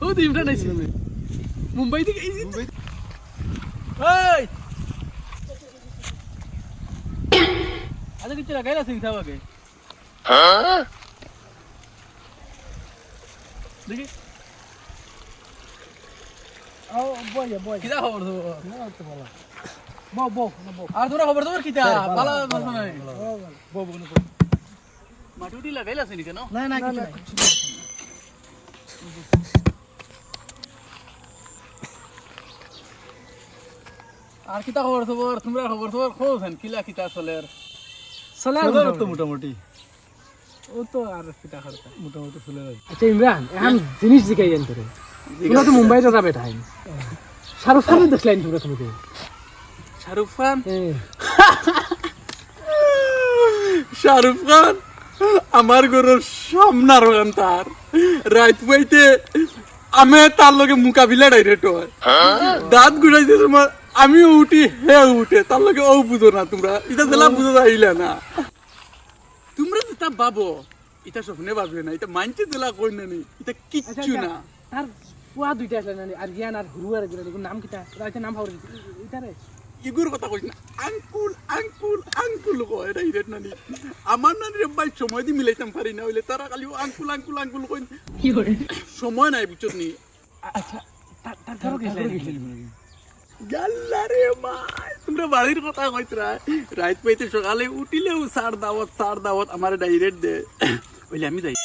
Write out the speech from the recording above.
ও দিমটা নাইছি মুম্বাই থেকে এই এই আজ কিছু লাগাইলা সিং সাবাকে হ্যাঁ দেখি ও বয় কিটা খবর তো না তো বলা বো আর তোরা খবর তোর কিটা ভালো ভালো নাই বো মাটুটি লাগাইলা সিং কেন না না কিছু আর কিটা খবর তোমরা খবর খোঁজেন কিলা কিটা চলের তো মোটামুটি ও তো আর কিটা করতে মোটামুটি চলে আচ্ছা ইমরান এখন জিনিস জিগাই জানতে রে তোমরা তো মুম্বাই যাবা বেটা আইন শাহরুখ খান দেখলেন তোমরা তুমি শাহরুখ খান আমার ঘরের সামনার গান তার রাত পাইতে আমি তার লগে মোকাবিলা ডাইরেক্ট হয় দাঁত গুড়াইতে তোমার আমি উঠি হে উঠে তার লগে ও বুঝো না তোমরা এটা জেলা বুঝো যাইলে না তোমরা যেটা ভাবো এটা স্বপ্নে ভাববে না এটা মানতে জেলা কই না নি এটা কিচ্ছু না তার পুয়া দুইটা আছে না আর জ্ঞান আর হুরু আর নাম কিটা রাইতে নাম হাওরে এটা রে ইগুর কথা কইছ না আঙ্কুল কয় ডাইরেক্ট নানি আমার নানি ভাই সময় দি মিলাইতাম পারি না হইলে তারা খালি আঙ্কুল কই কি করে সময় নাই বুঝছ নি আচ্ছা তার গেছে গাল্লা রে মা তোমরা বাড়ির কথা কইতরা রাত পাইতে সকালে উঠিলেও সার দাওয়াত আমার ডাইরেক্ট দে বলে আমি যাই